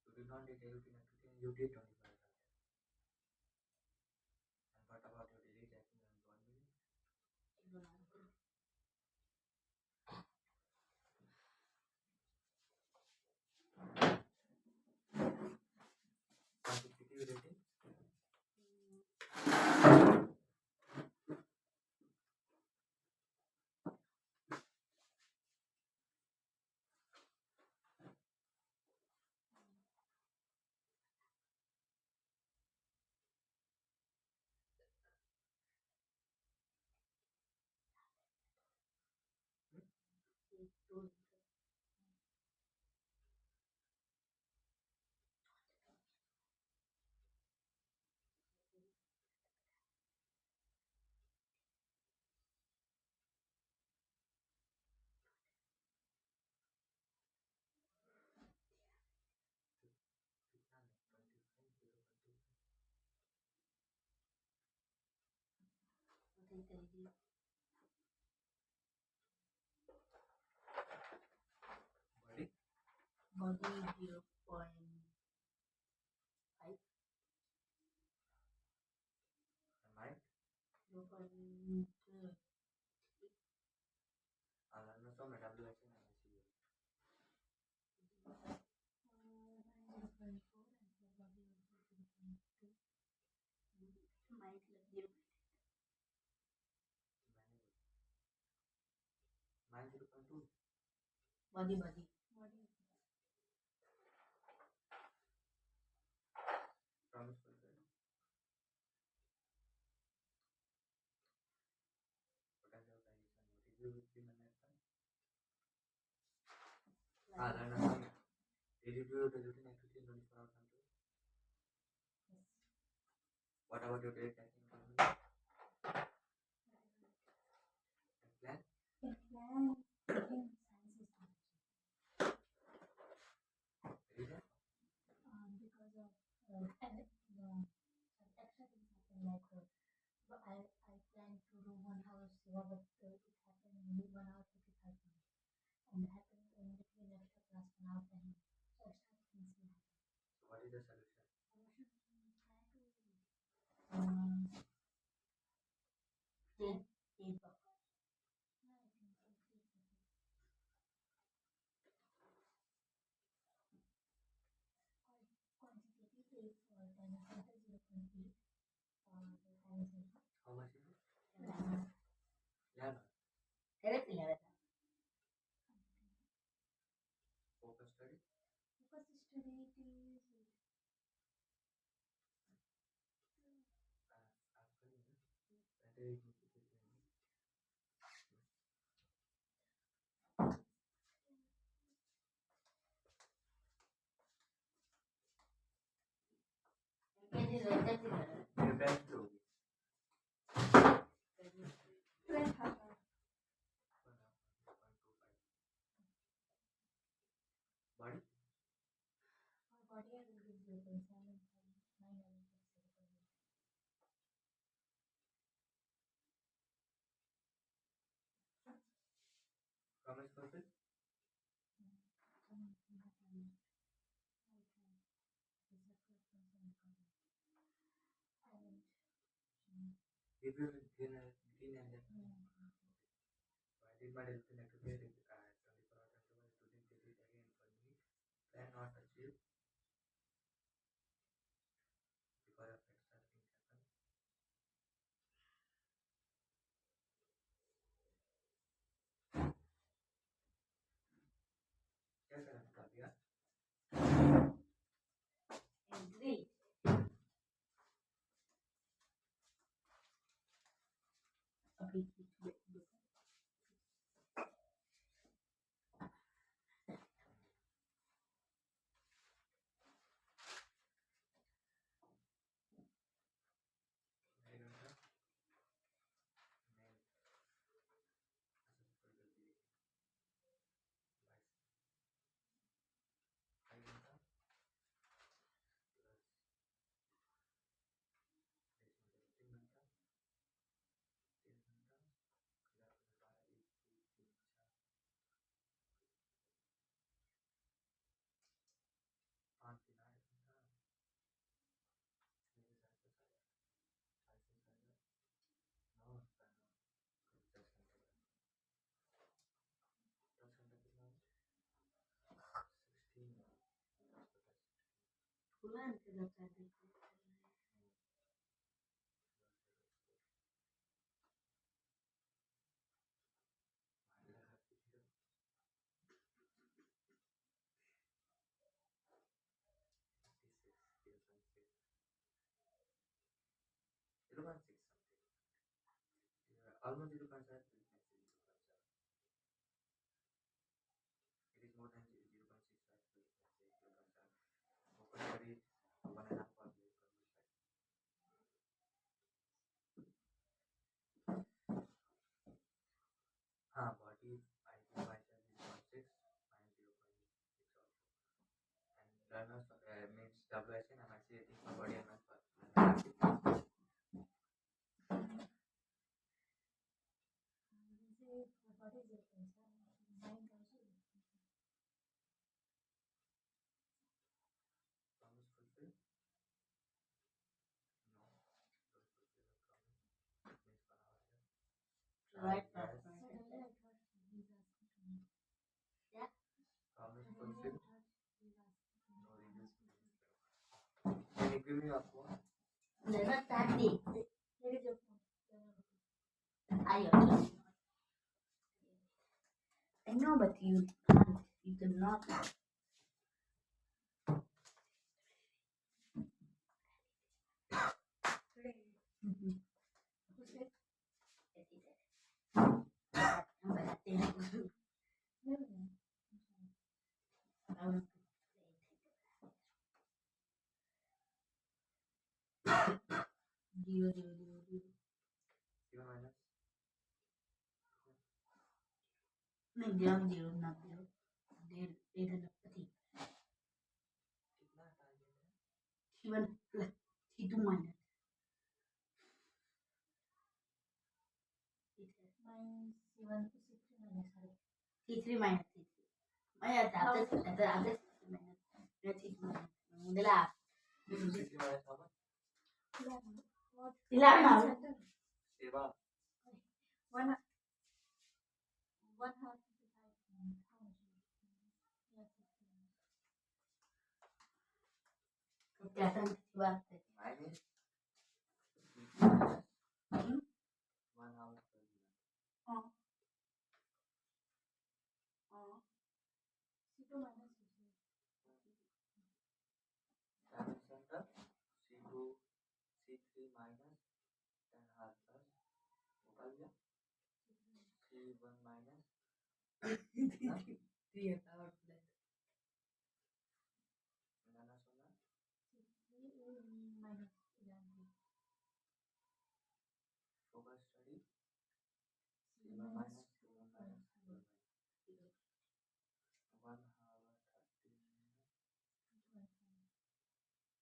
You did not do daily routine activity, and you did 24 hours a day. And what about your daily checking and 1 minute? Quantitative rating? Body? Body 0.5. And mind? 0.3. And also my WH and ICU. 0.4 and your body also 0.2. Mind like 0. Mind 0.2. Body. Promise fulfilled. Potential organization. Review with the management. Learn. Review the routine activity in 24 hours until. Yes. What about your daily tracking? Plan? Plan. Reason? Because of the extra things happen like But I planned to do 1 hour Siva, but it happened only 1 hour 55 minutes. And it happened in between extra class 1 hour time. So extra things will happen. So what is the solution? Solution, try to um, take book. No, I think so. Take book. Quantitative for time center 0.8. The time center. How much is it? 11. 11. Correct, 11. Focus study. Focus study it is आपका नहीं है पहले एक मुझे देख लेंगे ये best होगी body body I will give 0.7 9 I will give 0.8. promise perfect give you green and then so I did my delta activity 24 hours interval today did it again for me plan not achieve because of extra things happen क्या करें बता दिया Agree. अभी नहीं घंटा नहीं अच्छा कोई गलती नहीं 22 घंटा प्लस 3 घंटा 3 घंटा 12 1 2 3 4 5 3 8 घंटा मेरे साथ तो सारे 4 से 9 10 घंटे 10 घंटे कितना 16 Tulan tidak tadi. Almost 0.7. It is more than 0.65. So you can say 0.7. Focus study 1.5 hours. हाँ body I do myself 0.6 and 0.6 also and learners means WSN and MIC 18 for body and mass for Body 0.7 9 also. promise fulfill no don't fulfill the promise means for our Right. yes Yeah. promise fulfill no reduce can you give me your phone Never tadi. Here is your phone. Ayo. I know, but you can't. You cannot. Who's it? Zero, zero, zero, zero. 0 minus नहीं zero, zero, not zero. There, there is a thing. कितना target है 7 plus 2 minus. Mine C1 C3 minus sorry. C3 minus C3. Maya ada minus. C3 minus. Mudala. C3 minus how much? 11. What? 11. Seva. One half 55. How much? Yes, 60. Kelihatan banget. Minus C3 minus 1 hour 39. Oh. C2 minus C3. Diamond center C2 C3 minus 10 hour plus Gopal bhaiya C1 minus 3 hours plus. Nana Sona C3 minus 11. focus study C C1 minus C1 minus 2.5. 1 hour 30 minutes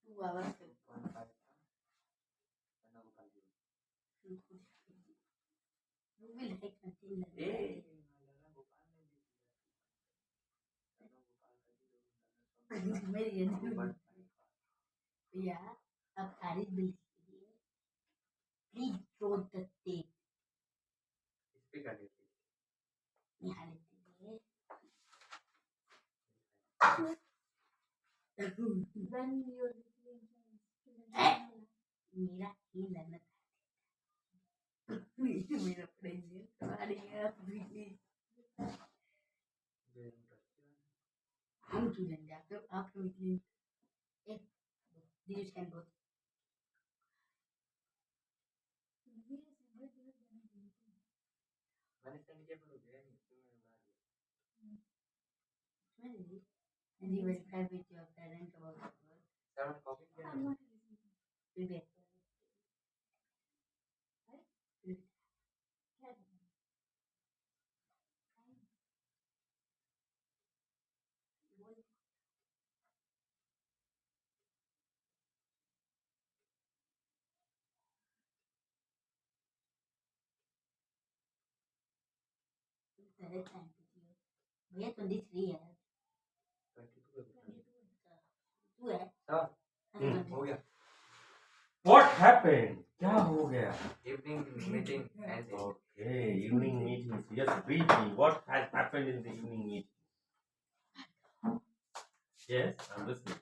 2 hours. 2.5 Nana Gopal bhaiya You will like until Nana Gopal ने भी किया Nana Gopal का भी Nana Sona मेरी 2.5 भैया अब खारिज bill के लिए please note the date speak again Nihal के लिए When you are मेरा ही लन्नत मेरा प्रेजेंट तुम्हारी प्लीज हम क्यों लेंगे आप प्लीज एक दिनेश कैन बोथ मैंने सेंड किया पर हो गया नहीं तो मैंने बना दिया Really? And you verify with your parent about the work? Seven copy किया I'm not receiving. Will be Right? will Carry correct time to you. भैया 23 है 22 तू है हो गया What happened? क्या हो गया? evening meeting and Okay, evening meetings. Yes, brief me. What has happened in the evening meeting? Yes, I'm listening.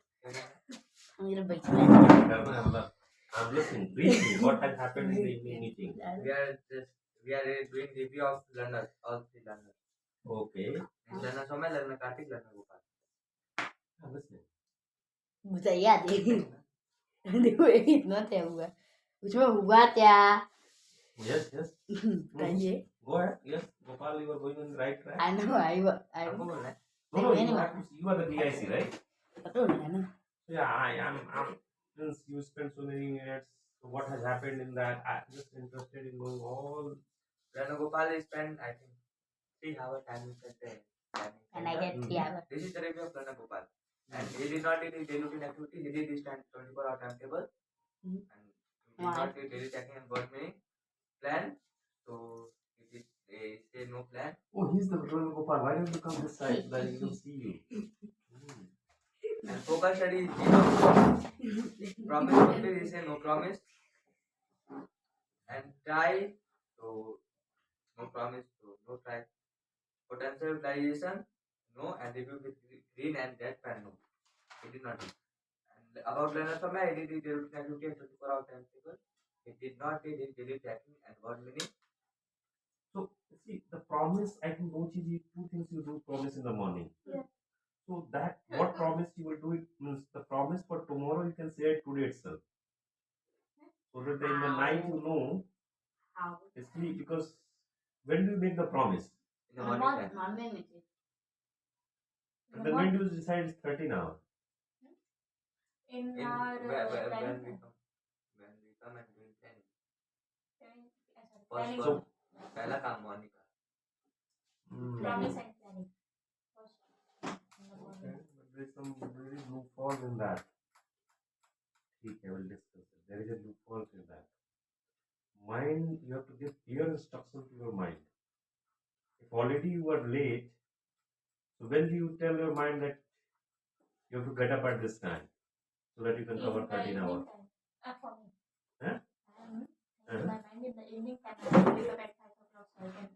मेरा बैठना I'm listening. Brief me. What has happened in the evening meeting? we are doing review of learners, all 3 learners. Okay, Learner Somay, learner Kartik, learner Gopal. I'm listening. मुझे याद है देखो इतना क्या हुआ उसमें हुआ क्या Yes, yes. कहिए Go ahead. Yes, Gopal, you are going on the right track. I know I आपको बोलना है No, you are the DIC, right? पता है ना Yeah, I'm since you spent so many minutes, so what has happened in that? I'm just interested in knowing all. learner Gopal is spent I think 3 hours time in center. and I get 3 hours This is the review of learner Gopal. And he did not do his daily routine activity. He did his 24-hour timetable. Mhm. And he did not do daily checking and word meaning plan. So he did say no plan. Oh, he's the Gopal. Why don't you come this side so that he can see you? And focus study is zero. Promise fulfill, he say no promise. And try, so no promise, so no try. Potential utilization, no. And review with green and red pen, no. He did not do. And about learner Somay, he did his daily routine activity and 24-hour timetable. He did not do his daily tracking and word meaning. So, see, the promise, I think, Mochi, two things you do promise in the morning. Yeah. So, that, what promise you will do, it means the promise for tomorrow, you can say it today itself. So that in the night you know, how actually, because when do you make the promise? In the morning time. morning में थे And then when do you decide it's 13 hours? in In, our when we come and doing planning. First planning. one, पहला काम morning का. Promise and planning. First. In the Okay, morning. but there is some very loophole in that. I will discuss it. There is a loophole in that. Mind, you have to give clear instruction to your mind. If already you are late, so when do you tell your mind that you have to get up at this time so that you can cover In the 13 hours? evening time. For me. Huh? In my mind, in the evening time, I will wake up at 5 o'clock so I can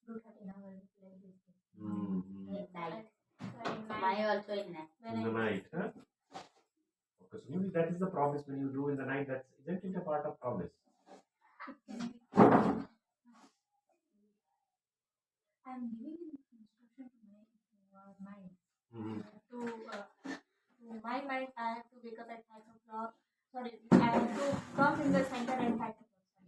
do 13 hours like this. Night. In My also in night. In the night, huh? Okay, so maybe that is the promise when you do in the night. That's isn't it a part of promise? I'm giving instruction to my mind. Mm-hmm. To my mind, I have to wake up at 5 o'clock. Sorry, I have to come in the center at 5 o'clock.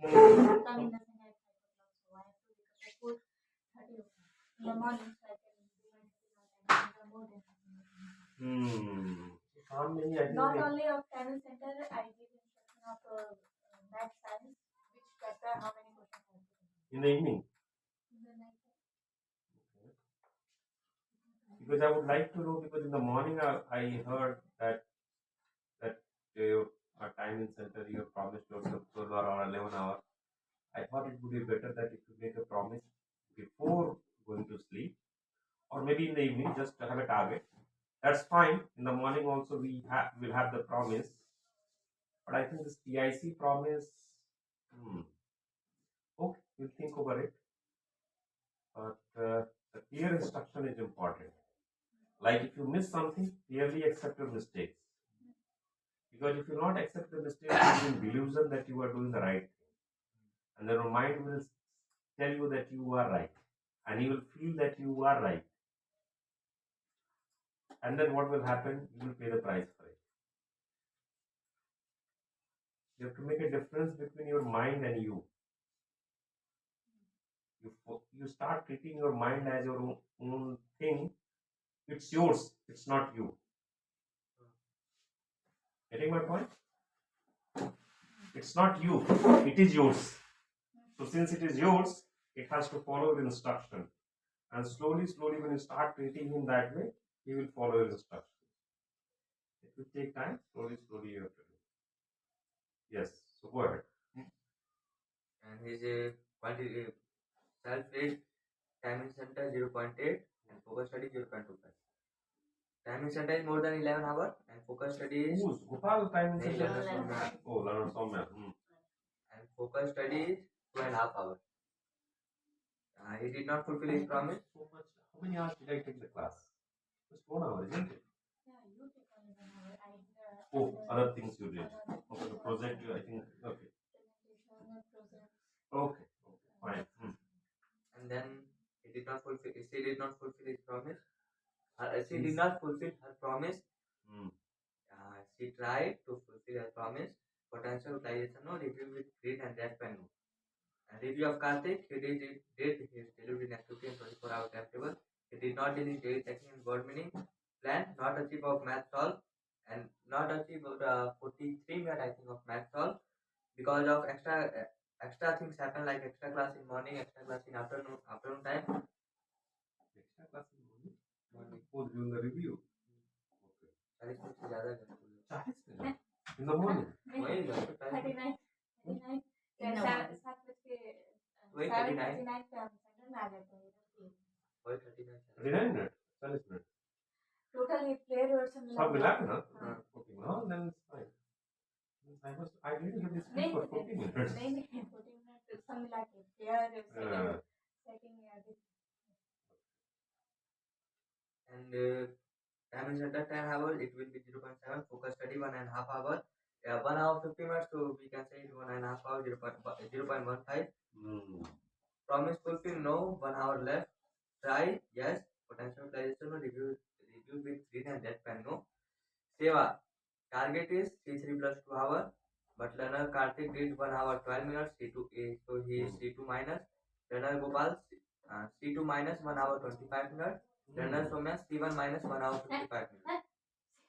Sorry. Come in the center at 5 o'clock. So I have to wake up at 4:30 o'clock in the morning so I can do my 13 hours and more than 13 hours. How many? I think Not only of Tamil Center, I give instruction of math science, which chapter, how many questions I have to do. in the evening. In the night. Because I would like to know, because in the morning I heard that your time in center you have promised yourself 12 or 11 hours. I thought it would be better that if you make a promise before going to sleep, or maybe in the evening, just to have a target. That's fine. In the morning also will have the promise, but I think this PIC promise. Okay, we'll think over it. But the clear instruction is important. Like if you miss something, clearly accept your mistakes. Because if you not accept the mistakes, you will be in delusion that you are doing the right thing. And then your mind will tell you that you are right. And you will feel that you are right. And then what will happen? You will pay the price for it. You have to make a difference between your mind and you. You start treating your mind as your own thing. It's yours. It's not you. Getting my point? It's not you. It is yours. So since it is yours, it has to follow your instruction. And slowly, when you start treating him that way, he will follow your instruction. It will take time. Slowly, you have to do. Yes. So go ahead. And his quantity self-rate timing center 0.8 and focus study 0.25. Timing center is more than 11 hours and focus study is Who's Gopal timing Nahi, center? Leonard Soumya. Oh, Leonard Soumya. And focus study is 2.5 hours. He did not fulfill his promise. So much. How many hours did I take the class? Just 1 hour, isn't it? Yeah, you take only 1 hour. Oh, other things you did. Okay, the project I think. Okay. Okay. Fine. And then she did not fulfill his promise. She did not fulfill her promise. She tried to fulfill her promise. Potential utilization no, review with green and red pen no. And review of Karthik, he did his delivery next to 24-hour timetable. He did not delete daily checking and word meaning. Plan, not achieve of math solve, and not achieve 43 minutes I think of math solve because of extra things happen like extra class in morning, extra class in afternoon time. Extra class in morning? Oh, during the review. Okay. 40 minutes से ज़्यादा कर पूरे. 40 minutes? In the morning? वही 39. 39. In the morning. 7 बजे वही 7:39 पे हम centre में आ गए थे. वही 39. 39 minutes? 40 minutes? Total ये player version सब मिला के ना? Okay, no, then it's fine. I didn't get this speech for 40 minutes. नहीं 40 minutes सब मिला के player setting And time is under 10 hours, it will be 0.7. Focus study 1.5 hours. 1 hour 50 minutes, so we can say 1.5 hours, 0.15. Promise fulfill, no. 1 hour left. Try, yes. Potential utilization, no. Review with green and red pen, no. Seva, target is C3 plus 2 hours. But learner Karthik did 1 hour 12 minutes, C2, so he is C2 minus. Learner Gopal, C2 minus 1 hour 25 minutes. Learner Soumya, C1 minus 1 hour 55 minutes.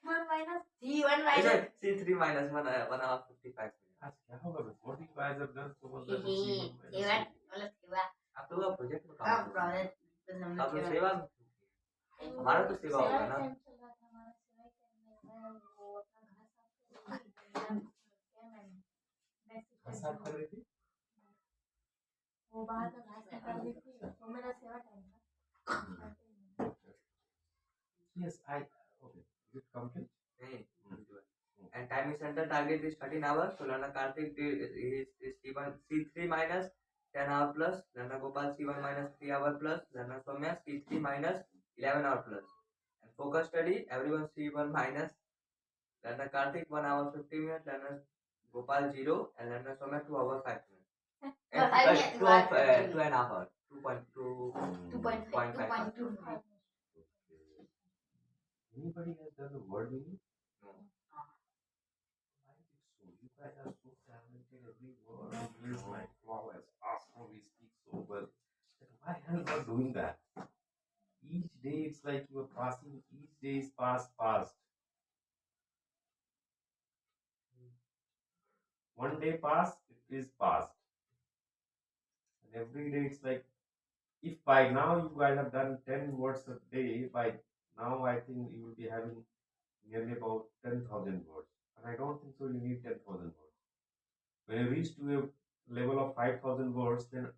C1 minus. C3 minus 1 hour 55 minutes. आज क्या होगा? What you guys have done so much? C1 मतलब सेवा. आप लोग का project में हाँ काम प्रोजेक्ट. आप लोग सेवा में हमारा तो सेवा होगा ना. साफ कर रही थी. वो बाहर का घास निकाल रही थी, वो मेरा सेवा टाइम था. Yes, okay. Is it complete? नहीं, Hmm. and time is center target is 13 hours. So Lana Karthik is C1 C3 minus 10 hour plus. Lana Gopal C1 minus 3 hour plus. Lana Somya C3 minus 11 hour plus. And focus study everyone C1 minus. Lana Karthik 1 hour 50 minutes. Lana Gopal 0 and Lana Somya 2 hour 5 minutes. And 2.5 hours. 2.2. 2.5. 2.25. Anybody has done the word meaning? No. Why is it so? You guys are so talented. Every word is like flawless. Awesome. We speak so well. Then why are you not doing that? Each day it's like you are passing. Each day is fast. One day pass, it is past. And every day it's like, if by now you guys have done 10 words a day, by now I think you will be having nearly about 10,000 words. And I don't think so you need 10,000 words. When you reach to a level of 5,000 words, then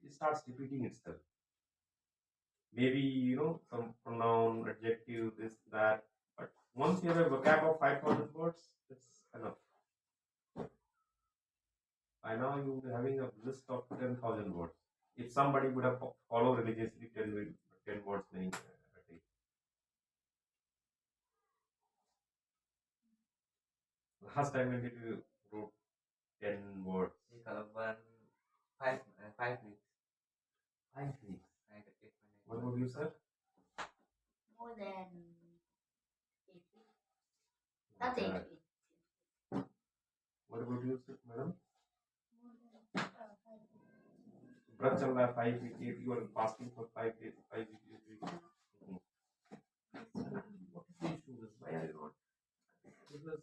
it starts repeating itself. Maybe, some pronoun, adjective, this, that. But once you have a vocab of 5,000 words, it's enough. By now you'll be having a list of 10,000 words. If somebody would have followed religiously 10 words meaning a day. Last time when did you wrote 10 words? 5 weeks. 5 weeks. Right, okay, fine. What about you, sir? More than 8 weeks. Not 8 Right. weeks. What about you, sir, madam? More than 5 weeks. व्रत चल रहा है 5 weeks. You are fasting for 5 days, 5 weeks. 8 weeks. What is the issue? Why are you not? Because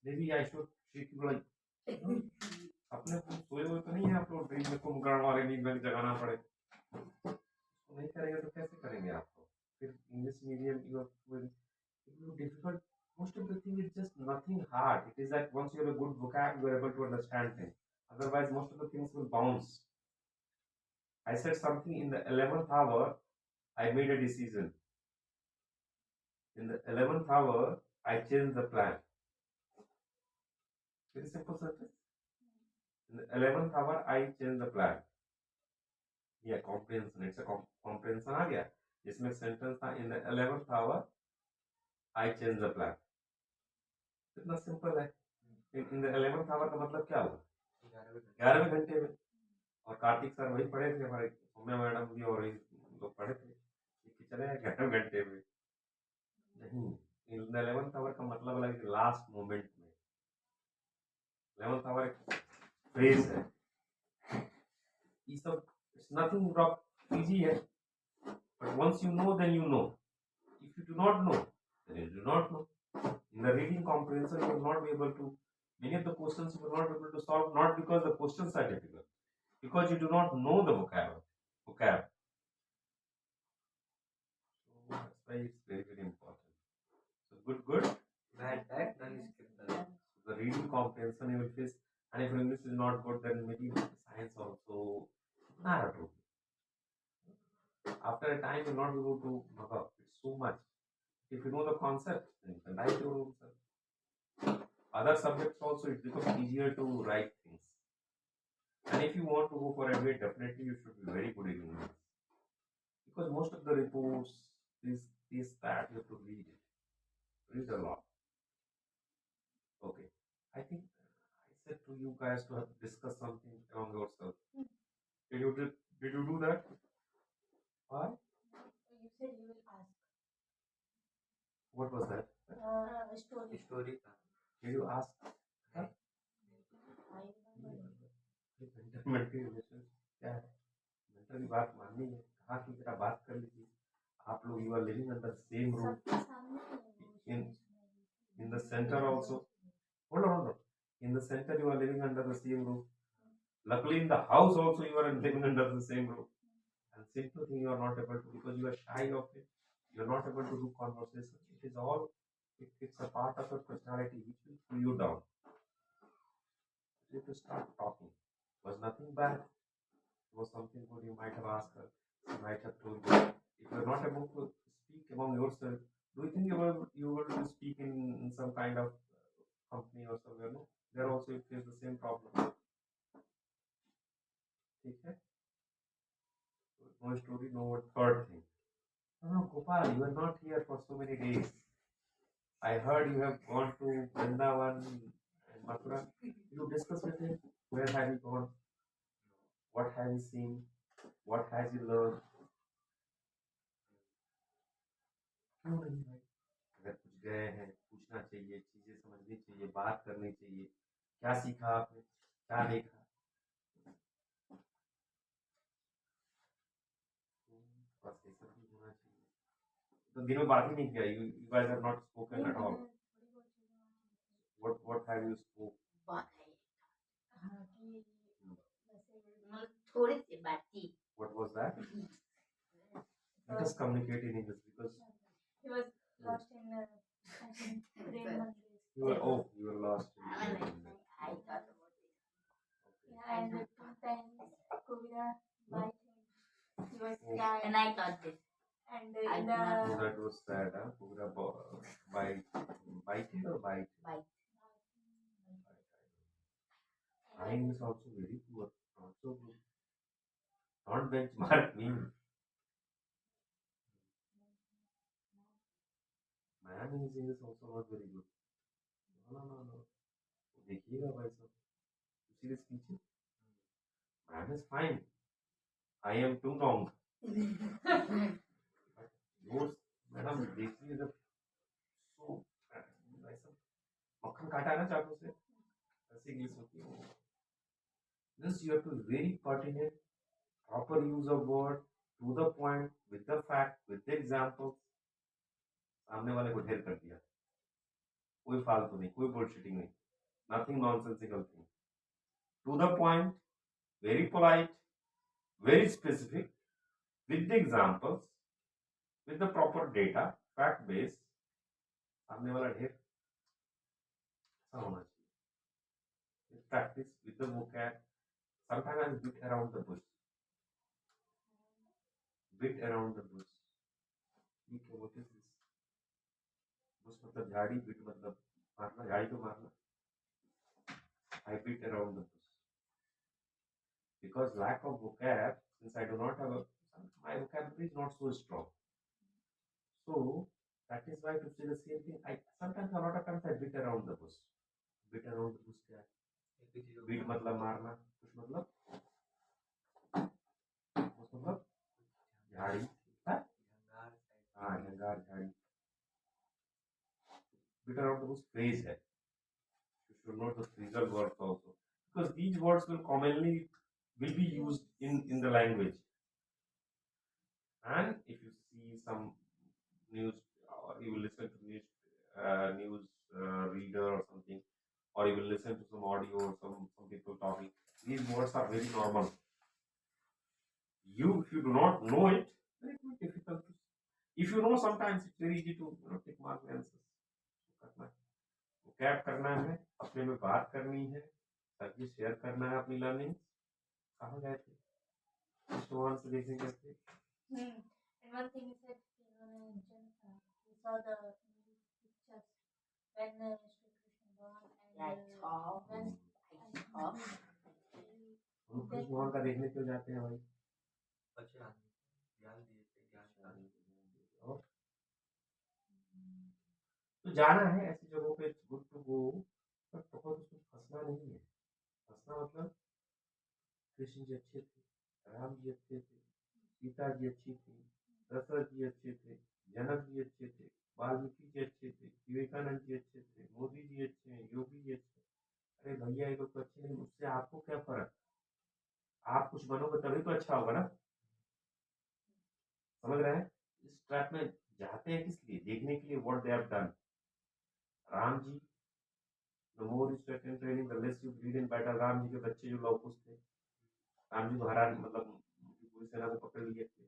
maybe I should treat you like अपने सोए हुए तो नहीं है आप लोग ड्रीम में कुंभकर्ण वाले नींद में जगाना पड़े नहीं करेंगे तो कैसे करेंगे आपको फिर English medium you difficult. Most of the thing is just nothing hard. It is that once you have a good vocab, you are able to understand things. Otherwise, most of the things will bounce. I said something in the 11th hour, I made a decision. In the 11th hour, I changed the plan. Very simple sentence. In the 11th hour, I changed the plan. Yeah, comprehension. It's a comprehension आ गया जिसमें sentence था in the 11th hour, I changed the plan. इतना simple है. In the 11th hour का मतलब क्या हुआ? 11वें घंटे में. और कार्तिक सर वही पढ़े थे हमारे सौम्या मैडम भी और लोग पढ़े थे कि चले 11 घंटे में नहीं. इन द 11th आवर का मतलब अलग लास्ट मोमेंट में. 11th आवर एक फ्रेज है. ये सब इट्स नथिंग रॉक इजी है. But once you know then you know. If you do not know then you do not know. In the reading comprehension, you will not be able to, many of the questions you will not be able to solve, not because the questions are difficult, because you do not know the vocab. So that's why it's very, very important. So good. Bad, then skip the rest. So the reading comprehension you will face, and if English is not good, then maybe science also not at all. After a time, you will not be able to mug up. It's so much. If you know the concept, then you can write your own self. Other subjects also, it becomes easier to write things. And if you want to go for MBA, definitely you should be very good in English. Because most of the reports, this, that, you have to read it. Read a lot. Okay. I think I said to you guys to have discussed something among yourselves. Did you do that? Why? You said you will ask. What was that? Story. Story का. Did you ask? I remember. Mental relation क्या है? Mental की बात माननी है. कहाँ की जरा बात कर लीजिए. आप लोग you are living under same room. सबके सामने है वो In the center also. Hold on. In the center you are living under the same roof. Luckily in the house also you are living under the same roof. And simple thing you are not able to because you are shy of it. You are not able to do conversation. It is all. It's a part of your personality which will pull you down. You have to start talking. Was nothing bad. It was something good. You might have asked her. might have told you, if you're not able to speak among yourself, do you think you will speak in some kind of company or somewhere? No, there also you face the same problem. ठीक है? No story, no third thing. No, Gopal, you are not here for so many days. I heard you have gone to Vrindavan and Mathura. You discuss with him. Where have you gone? What have you seen? What has you learned? क्यों नहीं भाई? अगर कुछ गए हैं, पूछना चाहिए, चीजें समझनी चाहिए, बात करनी चाहिए. क्या सीखा आपने? क्या देखा? बस ये सब भी होना चाहिए. तो दिन में बात ही नहीं किया. You guys have not spoken at all. What have you spoke? बात है हाँ कि वैसे मतलब थोड़ी सी बात की. What was that? Let us communicate in English because he was lost in I think Prem Mandir. you were lost. I thought about it. Yeah, and 2 times Kovira bite him. He was Oh. scared. And I thought this. And I in did not So the that was sad, huh? Pura bited or bite? Bite. Mine is also very poor. Not so good. Not benchmark me. Man is English also not very good. No. देखिएगा भाई साहब. You see this picture? Man is fine. I am too long. But yours, madam, देखिए जब so भाई साहब मक्खन काटा है ना चाकू से, ऐसे इंग्लिश होती है. This you have to be very pertinent, proper use of word, to the point, with the fact, with the examples. सामने वाले को ढेर कर दिया. कोई फालतू नहीं, कोई bullshitting नहीं, nothing nonsensical thing. To the point, very polite, very specific, with the examples, with the proper data, fact based. सामने वाला ढेर ऐसा होना चाहिए. With practice, with the vocab, sometimes I beat around the bush. Bit around the bush. ठीक है, what is this? Bush मतलब झाड़ी, बिट मतलब मारना, झाड़ी को मारना. I bit around the bush because lack of vocab. Since I do not have my vocabulary is not so strong. So that is why to say the same thing, I sometimes a lot of times I bit around the bush. Bit around the bush क्या है? Bit मतलब मारना, bush मतलब bush मतलब झाड़ी. हाँ, जंगार झाड़ी. Bit around the bush phrase है. You should know the phrasal words also, because these words will commonly be used in the language. And if you see some news, or you will listen to news reader or something, or you will listen to some audio or some people talking, these words are very normal. If you do not know it, then it will be difficult. If you know, sometimes it's very easy to take mark answers. करना है, vocab करना है, अपने में बात करनी है, ताकि शेयर करना है अपनी लर्निंग. कहाँ गए थे? स्टोन से देखें कैसे. And one thing is that we saw the pictures when Sri Krishna born and when Krishna भगवान का देखने क्यों जाते हैं भाई? बच्चे ज्ञान दिए थे, ज्ञान और तो जाना है ऐसी जगहों पे, गुड टू गो, पर बहुत उसमें फंसना नहीं है. फंसना मतलब कृष्ण जी अच्छे थे, राम जी अच्छे थे, सीता जी अच्छी थी, दशरथ जी अच्छे थे, जनक जी अच्छे थे, वाल्मीकि जी अच्छे थे, विवेकानंद जी अच्छे थे, मोदी जी अच्छे हैं, योगी जी अच्छे. अरे भैया ये लोग तो अच्छे नहीं, उससे आपको क्या फर्क? आप कुछ बनोगे तभी तो अच्छा होगा ना. समझ रहे हैं? इस ट्रैप में जाते हैं किस लिए? देखने के लिए what they have done. Ram ji, the more you sweat in training, the less you bleed in battle. Ram ji के बच्चे जो लौकुश थे, राम जी को हरा, मतलब पूरी सेना को पकड़ लिए थे,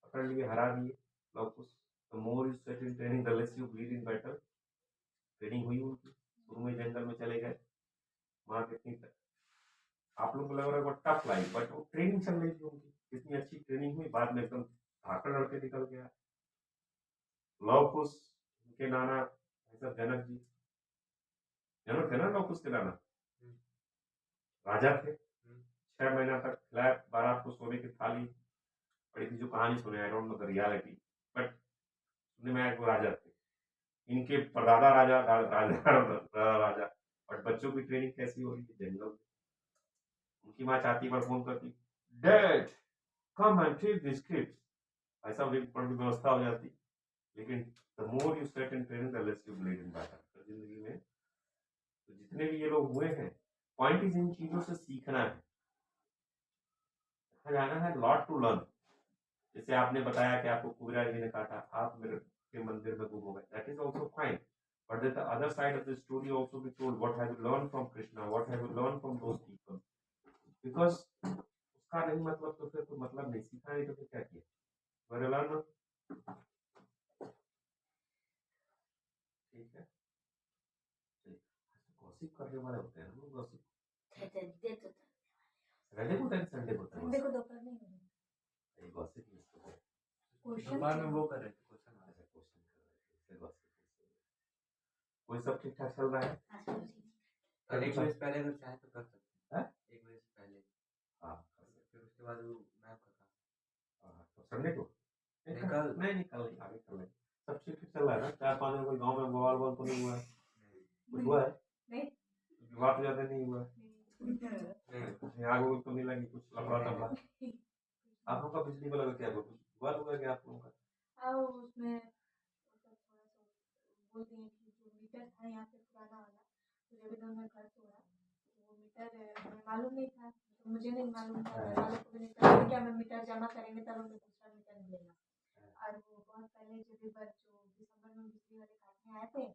पकड़ लिए, हरा दिए Lavkush. The more you sweat in training, the less you bleed in battle. Training हुई उनकी, शुरू में जंगल में चले गए, वहां कितनी आप लोग को लग रहा है टफ लाइफ, बट वो ट्रेनिंग चल रही थी उनकी, इतनी अच्छी ट्रेनिंग हुई, बाद में एकदम धाकड़ लड़के निकल गया। लव कुश उनके नाना ऐसा जनक जी, जनक थे ना लव कुश के नाना, राजा थे। 6 महीना तक खिलाया, बारात को सोने की थाली पड़ी थी, जो कहानी सुने, I don't know the reality, but सुनने में आया कि वो राजा थे। इनके परदादा राजा, राजा, बट बच्चों की ट्रेनिंग कैसी हो रही थी जंगल में। उनकी माँ चाहती पर फोन करती, dad come and teach this kids, ऐसा व्यवस्था हो जाती। लेकिन the more you set in training the less you bleed in battle. जिंदगी में तो जितने भी ये लोग हुए हैं, पॉइंट इज इन चीजों से सीखना है, जाना है, लॉट टू लर्न। जैसे आपने बताया कि आपको कुबेरा जी ने कहा था आप मेरे के मंदिर में गुम हो गए, that is also fine, but the other side of the story also be told, what have you learn from Krishna, what have you learn from those people, because उसका नहीं मतलब तो फिर तो मतलब नहीं, सीखा नहीं तो फिर क्या किया, वेर लर्न। ठीक है, गॉसिप करने वाले होते हैं हम लोग, गॉसिप सैटरडे तो संडे को टाइम, संडे को संडे को दोपहर में हो ये गॉसिप मिस हो गया। क्वेश्चन दोपहर में वो कर रहे थे क्वेश्चन। अच्छा, क्वेश्चन कर रहे थे, इससे gossip मिस हो गया। कोई सब ठीक ठाक चल रहा है? और एक बजे से पहले अगर चाहे तो कर सकते हैं? हैं, 1 बजे से पहले। हाँ, फिर उसके बाद वो मैम का काम। तो संडे को नहीं, कल। नहीं कल नहीं, आगे कल नहीं। सब ठीक ठीक चल रहा है ना? 4-5 दिन कोई गाँव में बवाल बवाल तो नहीं हुआ है? कुछ हुआ है? नहीं। विवाद तो ज्यादा नहीं हुआ है? नहीं, आग उग तो नहीं लगी, कुछ लफड़ा तफड़ा? आप लोग का बिजली वाला का क्या हुआ? कुछ विवाद हुआ क्या आप लोगों का? हाँ, उसमें मतलब थोड़ा सा बोलते हैं कि जो मीटर था यहाँ पे पुराना वाला, तो जब इधर में घर तोड़ा तो वो मीटर हमें मालूम नहीं था, तो मुझे नहीं मालूम था, घर वालों को भी नहीं था, क्या हमें मीटर जमा करेंगे तब हमें दूसरा मीटर मिलेगा। और वो बहुत पहले जब एक बार जो दिसंबर में बिजली वाले काटने आए थे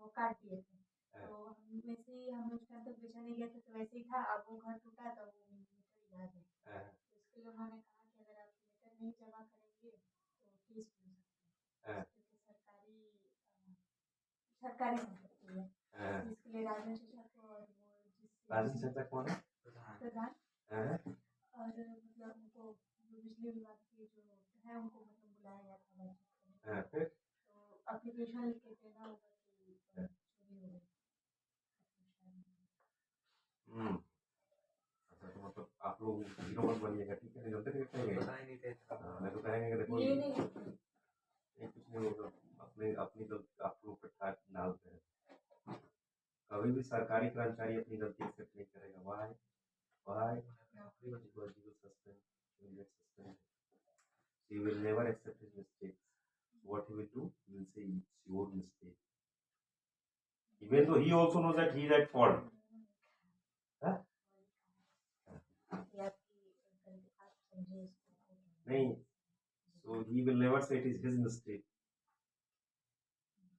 वो काट दिए थे, तो हम वैसे ही हम उस टाइम तक बेचा नहीं गया था, तो वैसे ही था। अब वो घर टूटा तो वो मीटर याद है, तो इसके लिए उन्होंने कहा कि अगर आप मीटर नहीं जमा करेंगे तो केस भी हो सकता है, क्योंकि सरकारी संपत्ति है। तो इसके लिए राजन चचा को और वो राजन चचा कौन है? प्रधान और मतलब उनको जो बिजली विभाग के जो है उनको मतलब बुलाया गया था बातचीत करने, तो एप्लीकेशन लिख के देना होगा कि चोरी हो गई। अच्छा, तो मतलब आप लोग हीरो मत बनिएगा, ठीक है? नहीं होते नहीं कहेंगे, पता ही नहीं था। मैं तो कहेंगे कि देखो ये नहीं कुछ नहीं होगा, अपनी गलती आप लोग पे ठाक डालते हैं। कभी भी सरकारी कर्मचारी अपनी गलती एक्सेप्ट नहीं करेगा। Why? Because he will suspend. He will get suspended. He will never accept his mistakes. What he will do? He will say it's your mistake. Even though he also knows that he is at fault. Huh? नहीं, so he will never say it is his mistake.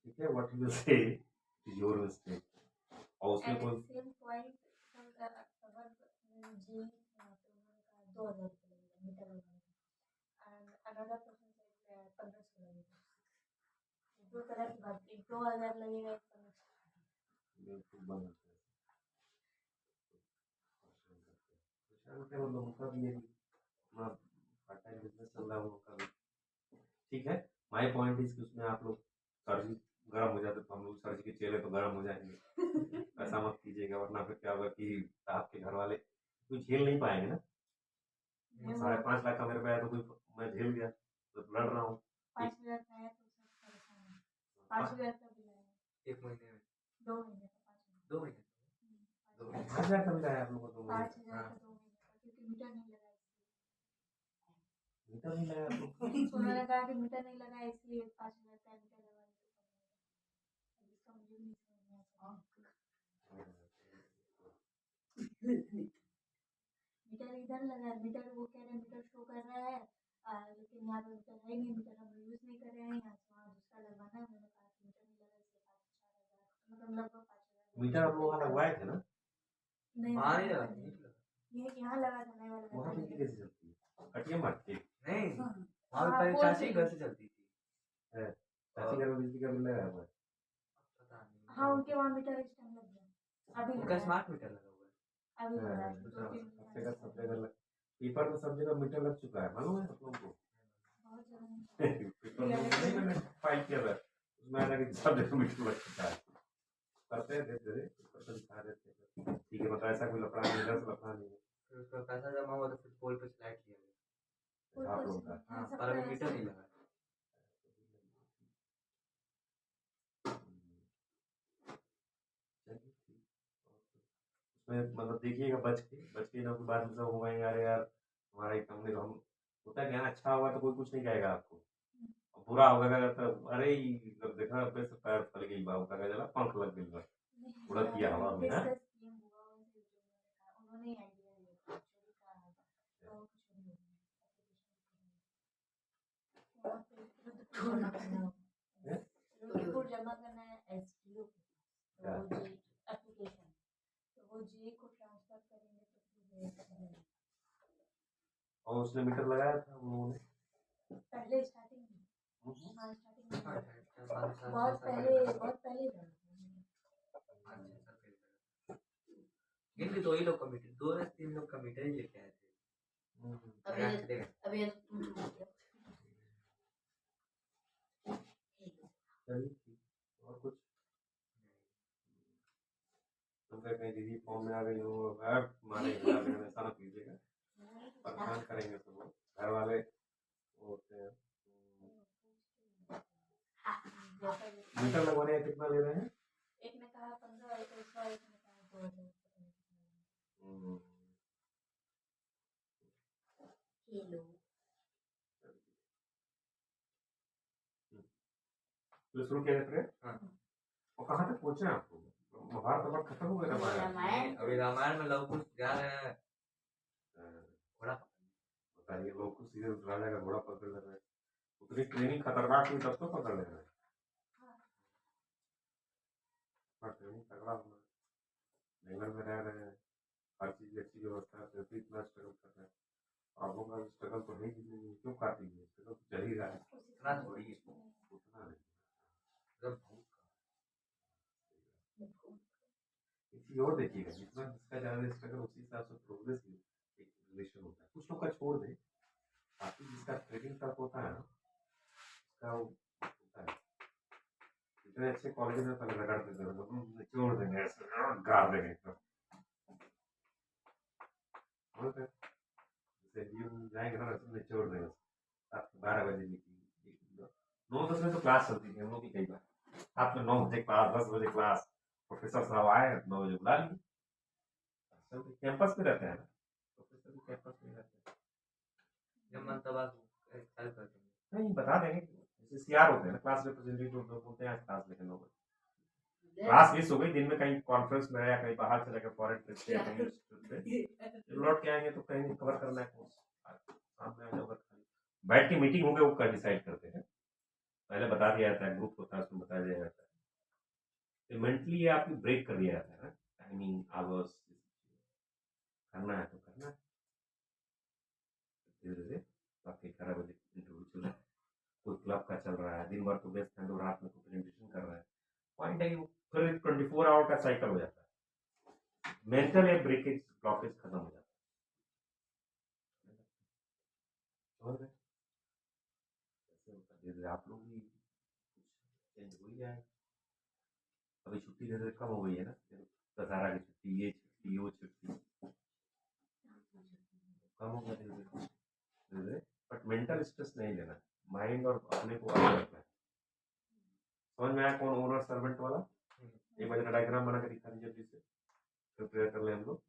ठीक है? What he will say it is your mistake. और उसमें कोई same point अगर जी 2000 रुपये लगेगा metre लगाने, एंड अनदर पर्सन से 1500 लगेगा, दो तरह की बात, एक 2000 लगेगा, एक 1500। बिल्कुल बंद मतलब उनका भी ये अपना पार्ट टाइम बिजनेस चल रहा है उनका भी, ठीक है। माय पॉइंट इज कि उसमें आप लोग सर जी गर्म हो जाते तो हम लोग सर जी के चेले तो गर्म हो जाएंगे। ऐसा मत कीजिएगा, वरना फिर क्या होगा कि आपके घर वाले कुछ झेल नहीं पाएंगे ना। 5.5 लाख का मेरे पे आया तो कोई मैं झेल गया तो लड़ रहा हूँ। 5000 का है तो सब परेशान है। 5000 का बिल आया, 1 महीने में, 2 महीने का, 2 महीने, 5,000 का मिला है आप लोगों को? 5000 का 2 महीने का, क्योंकि मीटर नहीं लगा इसलिए। मीटर नहीं लगा आप लोग? उन्होंने कहा कि मीटर नहीं लगा इसलिए 5000 का मीटर लगा दिया, जिसका मुझे भी नहीं समझ में आता। मीटर इधर लगा है, मीटर वो कह रहे मीटर शो कर रहा है, लेकिन यहाँ पे मीटर है ही नहीं, मीटर हम यूज़ नहीं कर रहे हैं, यहाँ से वहाँ दूसरा लगवाना है। उन्होंने कहा कि मीटर नहीं लगा इसलिए 5,000 मतलब लगभग 5,000 मीटर आप लोग वहाँ लगवाए थे ना? नहीं वहाँ नहीं लगा, ये यहाँ लगा था, नए वाला वहाँ बिजली कैसे चलती है? कटिया मारती है? नहीं, हाँ। वहाँ पे पहले चाची के घर से चलती थी। चाची घर में बिजली का बिल लगा हुआ है? पता नहीं। हाँ, उनके वहाँ मीटर इस टाइम लग गया, अभी उनका लगा है। स्मार्ट मीटर लगा हुआ है। अभी हो रहा है, कुछ 2-3 सब जगह पेपर में सब जगह मीटर लग चुका है, मालूम है आप लोगों को? बहुत ज़्यादा पेपर में नहीं, मैंने फाइल किया था उसमें आया था कि सब जगह मीटर लग चुका है। करते हैं धीरे धीरे, पेपर पे दिखा देते हैं। ठीक है, मतलब ऐसा कोई लफड़ा नहीं है, इधर से लफड़ा नहीं है। फिर उसका पैसा जमा हुआ तो फिर पोल पे स्लाइड किया गया। आप लोगों का हाँ, सबका पर अभी ऐसा मीटर नहीं लगा। चलिए ठीक। उसमें मतलब देखिएगा बच के ना, कोई बाद में सब होगा यार यार हमारा ही कंपनी, हम होता है क्या, अच्छा होगा तो कोई कुछ नहीं कहेगा आपको, और बुरा होगा तो अरे जब देखना पे से पैर फल गई बाबू का जला पंख लग गई बस उड़ा दिया हवा में ना। डिस्कस किए हुआ वैसे उन्होंने ही आइडिया दिया था, एक्चुअली कहा है तो कुछ नहीं होगा रिपोर्ट जमा करना है एसडीओ के पास, तो वो जी एप्लीकेशन, तो वो जी को ट्रांसफर करेंगे तो फिर और उसने मीटर लगाया था उन लोगों ने पहले स्टार्टिंग में, हाँ स्टार्टिंग में हाँ, बहुत पहले लगा था। गिनती 2 ही लोग का मीटर, 2 या 3 लोग का मीटर ही लेके आए थे। लगा के देगा। अभी तुम समझो। चलिए ठीक। और कुछ तुम कहीं दीदी फॉर्म में आ गई हो, मारे ऐसा ना कीजिएगा, परेशान करेंगे सब लोग, घर वाले वो होते हैं। मीटर लगवाने का कितना ले रहे हैं? एक ने कहा 15, एक ने कहा 2000। हेलो तो शुरू किया जाता है। हाँ। और कहाँ तक पहुँचे आप लोग? महाभारत खत्म हो गया रामायण? अभी रामायण में लव कुश जा रहे हैं। घोड़ा बताइए, लोग कुछ सीधे राजा का घोड़ा पकड़ ले रहे हैं, उतनी ट्रेनिंग खतरनाक हुई तब तो पकड़ ले रहे हैं। ट्रेनिंग तगड़ा होना, जंगल में रह रहे हैं, हर चीज की अच्छी व्यवस्था है, फिर भी इतना स्ट्रगल कर रहे हैं। आप लोगों का स्ट्रगल तो है ही नहीं, क्यों काटेंगे, स्ट्रगल तो चल ही रहा है। इतना थोड़ी है, उतना नहीं। मतलब भूख एक चीज और देखिएगा, जितना जिसका ज्यादा स्ट्रगल उसी हिसाब से प्रोग्रेस भी एक रिलेशन होता है। कुछ लोग का छोड़ दे, बाकी जिसका ट्रेनिंग तक होता है ना, उसका वो होता है। इतने अच्छे कॉलेज में पहले रगड़ देते हैं, मतलब निचोड़ देंगे ऐसे, गाड़ देंगे एकदम। जैसे हम जाएंगे ना, वैसे निचोड़ देंगे 12 बजे निकली, 9-10 बजे तो क्लास चलती थी हम लोग की, कई बार रात में 9 बजे क्लास, 10 बजे क्लास, प्रोफेसर साहब आए 9 बजे बुला लिए। कैंपस में रहते हैं ना, प्रोफेसर भी कैंपस में रहते हैं। जब मन तब आप कर देंगे। नहीं, बता देंगे, जैसे सीआर होते हैं ना, क्लास रिप्रेजेंटेटिव लोग होते हैं, क्लास लेके लोग क्लास मिस हो गई दिन में, कहीं कॉन्फ्रेंस में या कहीं बाहर चले गए फॉरेन ट्रिप पे या कहीं पे, लौट के आएंगे तो कहीं कवर करना है कोर्स, सामने आ जाओगे खाली बैठ के मीटिंग हो गई, वो कर डिसाइड करते हैं। पहले बता दिया जाता है, ग्रुप होता है उसमें बता दिया जाता है, तो मेंटली ये आपकी ब्रेक कर दिया जाता है ना, टाइमिंग आवर्स करना है तो करना है। धीरे धीरे आपके 11 बजे इंटरव्यू चल रहा है, कोई क्लब का चल रहा है, दिन भर तो व्यस्त है, तो रात में कोई प्रेजेंटेशन कर रहा है, पॉइंट है कि फिर 24 आवर का साइकिल हो जाता है, मेंटल एक ब्रेकेज ब्लॉकेज खत्म हो जाता है। समझ रहे? ऐसे होता है, धीरे धीरे आप लोग भी कुछ चेंज हो ही जाए। अभी छुट्टी धीरे धीरे कम हो गई है ना, दशहरा की छुट्टी, ये छुट्टी वो छुट्टी कम हो गया धीरे धीरे, बट मेंटल स्ट्रेस नहीं लेना, माइंड और अपने को अलग रखना है। समझ में आया कौन ओनर सर्वेंट वाला? एक बार डायग्राम बना के दिखा दीजिए, जल्दी से प्रिपेयर कर ले हम लोग।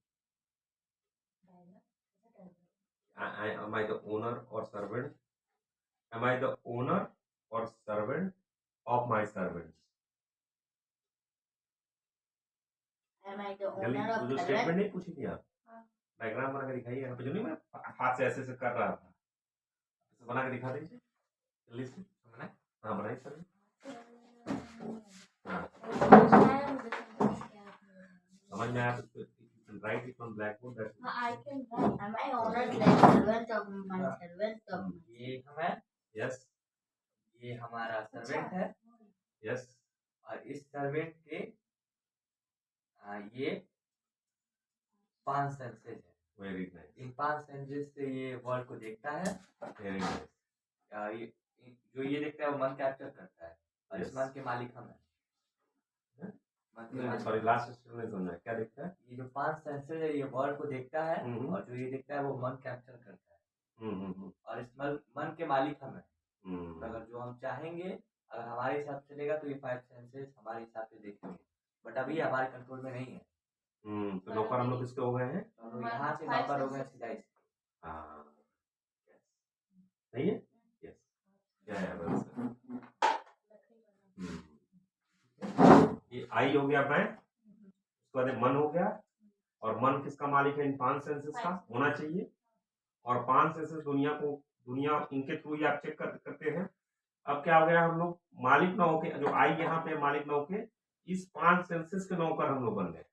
Am I the owner or servant? Am I the owner or servant of my servants? Am I the जल्दी, owner of जो the स्टेटमेंट land? नहीं पूछी थी आप, डायग्राम बना के दिखाइए यहाँ पे, जो नहीं मैं हाथ से ऐसे ऐसे कर रहा था, ऐसे बना के दिखा दीजिए जल्दी से। हाँ बनाइए सर। हाँ समझ में आया तो right it on black board, that I can write. Am I owner like servant of my servant of my? ये हम है, यस ये हमारा सर्वेंट है, यस और इस सर्वेंट के ये 5 सेंसेस है। वेरी नाइस, इन 5 सेंसेस से ये वर्ल्ड को देखता है। Very nice. जो ये देखता है वो मन कैप्चर करता है, और इस Yes. मन के मालिक हम हैं। मन के मालिक सॉरी, लास्ट स्टेटमेंट नहीं सुनना है, क्या देखता है? ये जो 5 सेंसेस है ये वर्ल्ड को देखता है, हम्म। और जो ये देखता है वो मन कैप्चर करता है, हम्म। और इस मन के मालिक हम हैं। हम्म। अगर जो हम चाहेंगे, अगर हमारे हिसाब से चलेगा तो ये 5 सेंसेस हमारे हिसाब से देखेंगे, बट अभी हमारे कंट्रोल में नहीं है। तो नौकर हम लोग किसके हो गए हैं? तो हम लोग यहाँ से नौकर हो गए सीधा इसके। हाँ, सही है, यस, क्या है ये आई हो गया मैं, उसके बाद मन हो गया, और मन किसका मालिक है? इन 5 सेंसेस का होना चाहिए, और 5 सेंसेस दुनिया इनके थ्रू ही आप चेक करते हैं। अब क्या हो गया, हम लोग मालिक ना होके, जो आई यहाँ पे मालिक ना होके इस 5 सेंसेस के नौकर हम लोग बन गए,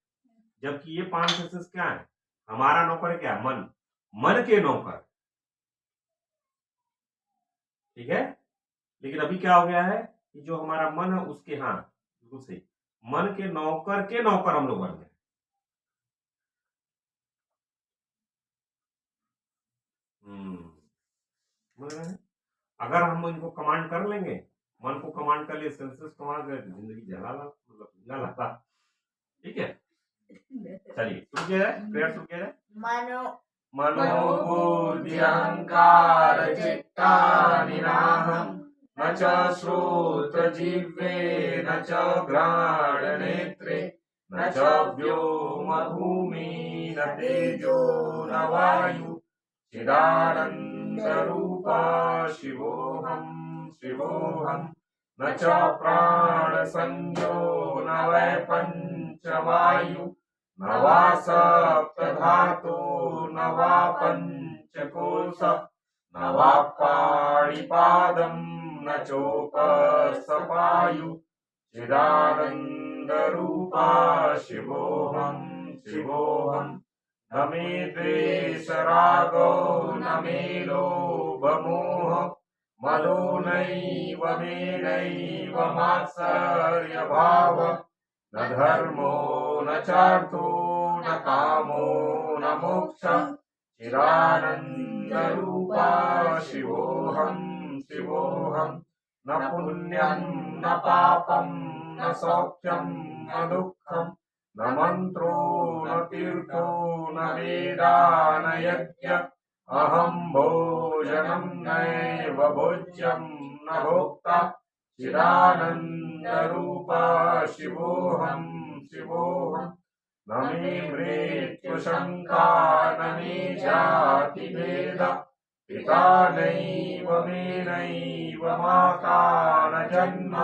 जबकि ये 5 सेंसेस क्या है? हमारा नौकर है क्या? मन के नौकर, ठीक है। लेकिन अभी क्या हो गया है कि जो हमारा मन है उसके, हाँ बिल्कुल सही, मन के नौकर हम लोग बन गए। समझ रहे हैं? अगर हम इनको कमांड कर लेंगे, मन को कमांड कर ले, सेंसेस कमांड कर, जिंदगी जला, ठीक है। चलिए शुरू किया जाए, प्रेयर शुरू किया जाए। मनोबुद्धि अहंकार चित्तानि नाहं, न च श्रोत्रजिह्वे न च घ्राणनेत्रे न च व्योमभूमि न तेजो न वायु, चिदानन्दरूपा शिवोऽहं, न च प्राणसंज्ञो न वै पंचवायु, न वा सप्तधातु न वा पंचकोश, न वा पाणिपादं न चोपसपायु, चिदानन्दरूपा शिवोऽहं, न मे द्वेषरागो न मे लोभमोह, मदो नैव मे नैव मात्सर्यभाव, न धर्मो न चार्थो न कामो न मोक्ष, चिदानन्दरूपा शिवोऽहं, न पुण्यं न पापं न सौख्यं न दुःखं, न मन्त्रो न तीर्थो न वेदा न यज्ञ, अहं भोजनं नैव भोज्यं न भोक्ता, चिदानन्दरूपा शिवोऽहं, न मे मृत्युशङ्का न मे जातिभेद, पिता नैव मे नैव माता न जन्म,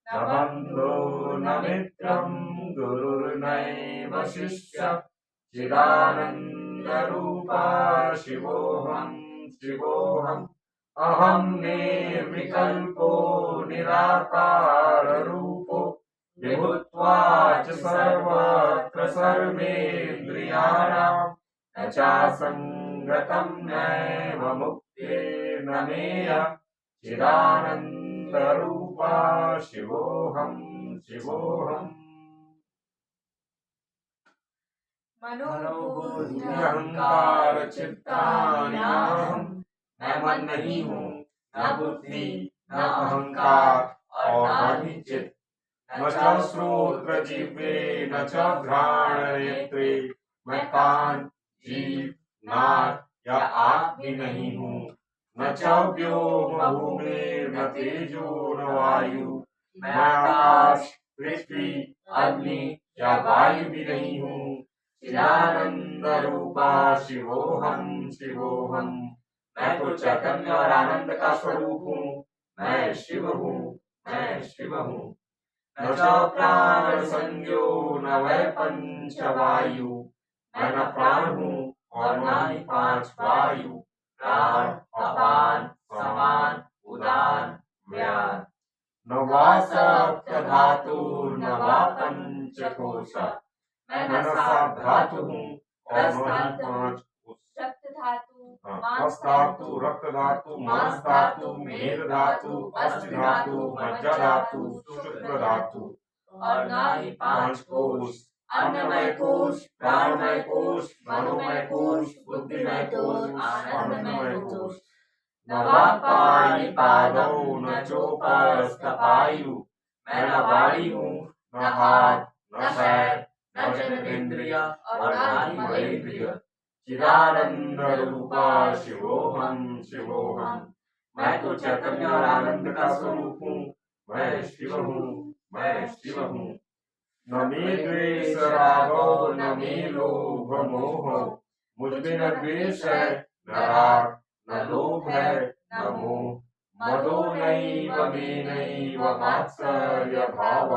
न बन्धो न मित्रं गुरुर्नैव शिष्य, चिदानन्दरूपा शिवोऽहं, अहं निर्विकल्पो निराकाररूपो, विभुत्वा च सर्वत्र सर्वेन्द्रियाणां, न चासङ्गतं नैव मुक्तिर्न मेय, चिदानन्दरूपा शिवोऽहं, मनोबुद्धि अहंकार चित्तानि नाहं, मैं मन नहीं हूँ, न बुद्धि न अहंकार और न ही चित्त, न च श्रोत्र जिह्वे न च घ्राण नेत्रे, मैं कान जीव नाक या आँख भी नहीं हूँ, न च व्योम भूमि न तेजो न वायु, मैं आकाश पृथ्वी अग्नि या वायु भी नहीं हूँ, चिदानन्दरूपा शिवोऽहं, मैं तो चैतन्य और आनंद का स्वरूप हूँ, मैं शिव हूँ, न च प्राण संज्ञो न वै पंचवायु, मैं न प्राण हूँ और न ही 5 वायु, प्राण अपान समान उदान व्यान, न वा सप्तधातु न वा पंचकोश, मैं न 7 धातु हूँ और न ही 5 रस धातु, रक्त धातु, मांस धातु, मेद धातु, अस्थि धातु, मज्जा धातु, शुक्र धातु, और न ही 5 कोश, अन्नमय कोश, प्राणमय कोश, मनोमय कोश, बुद्धिमय कोश, आनंदमय कोश। न वाक्पाणि पादौ न चोपस्थपायु, मैं न वाणी हूँ, न हाथ, न पैर, न जननेन्द्रिय और न ही मनेन्द्रिय। चिदानंद रूपा शिवोहम शिवोहम, मैं तो चैतन्य और आनंद का स्वरूप हूँ। मैं शिव हूँ, मैं शिव हूँ। न मे द्वेष रागो न मे लोभ मोह, मुझ में न द्वेष है, न राग, न लोभ है, न मोह। मदो नैव मे नैव मात्सर्य भाव,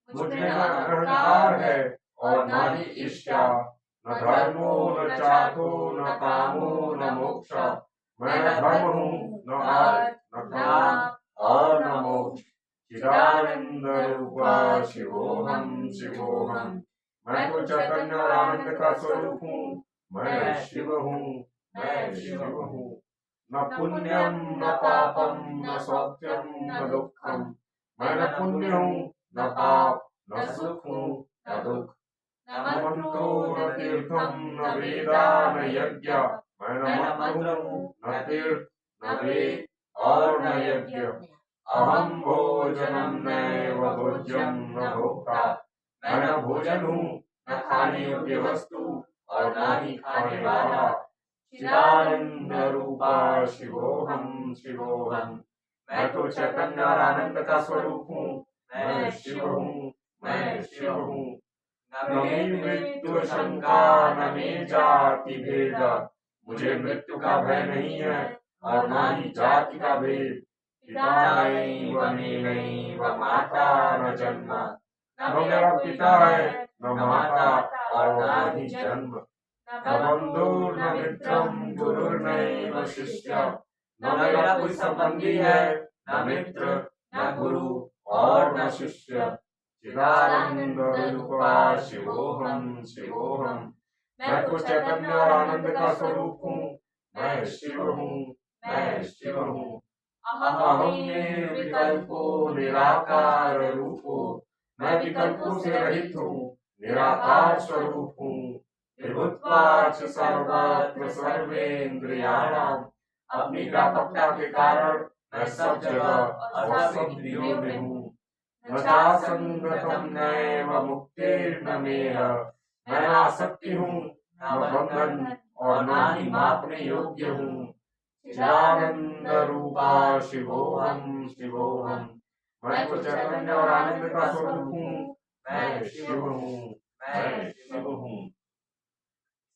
मुझ में न अहंकार है और न ही ईर्ष्या। न धर्मो न चार्थो न कामो न मोक्ष, मैं न धर्म हूँ, न अर्थ, न काम और न मोक्ष। चिदानंद रूपा शिवोहम शिवोहम, मैं तो चैतन्य और आनंद का स्वरूप हूँ। मैं शिव हूँ, मैं शिव हूँ। न पुण्यम न पापम न सौख्यम न दुखम, मैं न पुण्य हूँ, न पाप, न सुख हूँ, न दुख। न मंत्रो न तीर्थम न वेदा न यज्ञ, मैं न मंत्र हूँ, न तीर्थ, न वेद और न यज्ञ। अहम भोजनम नैव भोज्यम न भोक्ता, मैं न भोजन हूँ, न खाने योग्य वस्तु और न ही खाने वाला। चिदानंद रूपा शिवोहम शिवोहम, मैं तो चैतन्य और आनंद का स्वरूप हूँ। मैं शिव हूँ, मैं शिव हूँ। न मे मृत्यु शंका न मे जाति भेद, मुझे मृत्यु का भय नहीं है और न ही जाति का भेद। पिता नैव मे नैव माता न जन्म, न मेरा पिता है न माता और न ही जन्म। न बंधु न मित्रम गुरुर्नैव शिष्य, न मेरा कोई संबंधी है, न मित्र, न गुरु और न शिष्य। चिदानंद रूपा शिवोहम शिवोहम, मैं तो चैतन्य और आनंद का स्वरूप हूँ। मैं शिव हूँ, मैं शिव हूँ। अहम निर्विकल्पो निराकार रूपो, मैं विकल्पों से रहित हूँ, निराकार स्वरूप हूँ। विभुत्वाच सर्वत्र सर्वेन्द्रियाणाम, अपनी व्यापकता के कारण मैं सब जगह और सब इंद्रियों में हूँ। न चासंगतम नैव मुक्तिर्न मेह, मैं न आसक्ति हूँ, न बंधन और न ही मापने योग्य हूँ। चिदानंद रूपा शिवोहम शिवोहम, मैं तो चैतन्य और आनंद का स्वरूप हूँ। मैं शिव हूँ, मैं शिव हूँ।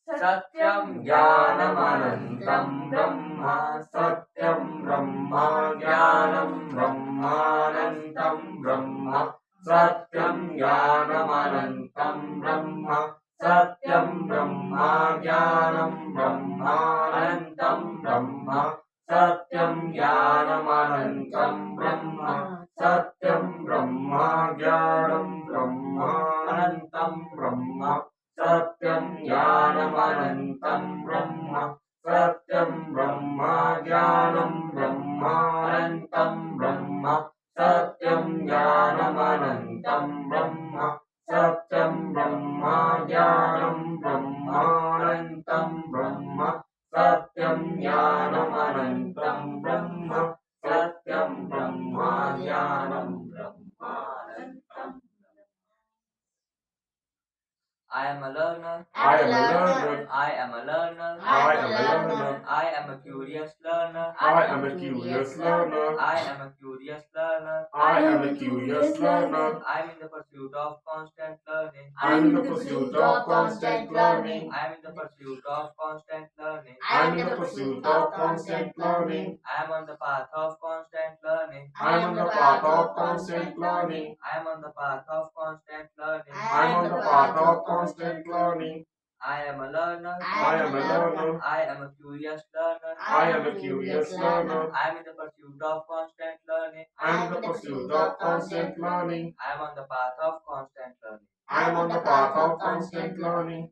सत्यम ज्ञानमनंतं ब्रह्म, सत्यम ब्रह्म ज्ञानम ब्रह्मानंतं ब्रह्म, सत्यम ज्ञानमनंतं ब्रह्म, सत्यम ब्रह्म ज्ञानम ब्रह्मानंतं ब्रह्म, सत्यम ज्ञानमनंतं ब्रह्म, सत्यम ब्रह्म ज्ञानम ब्रह्मानंतं ब्रह्म, सत्यम ज्ञानमनंतं ब्रह्म, सत्यम ब्रह्म ज्ञानम ब्रह्मानंतं ब्रह्म, सत्यम ज्ञानमनंतं ब्रह्म, सत्यम ब्रह्म ज्ञानम ब्रह्मानंतं ब्रह्म, सत्यम ज्ञानमनंतं ब्रह्म, सत्यम ब्रह्म ज्ञानम ब्रह्मानंतं। I am a learner. I am a learner. I am a learner. I am a learner. I am a curious learner. I am a curious learner. I am a curious learner. I am a curious learner. I am in the pursuit of constant learning. I am in the pursuit of constant learning. I am in the pursuit of constant learning. I am in the pursuit of constant learning. I am on the path of constant learning. I am on the path of constant learning. I am on the path of constant learning. I am on the path of constant learning. I am a learner. I am a learner. I am a curious learner. I am a curious learner. I am in the pursuit of constant learning. I am in the pursuit of constant learning. I am on the path of constant learning. I am on the path of constant learning.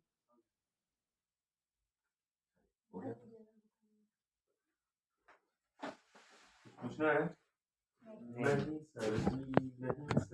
पूछना है? नहीं sir जी, नहीं sir.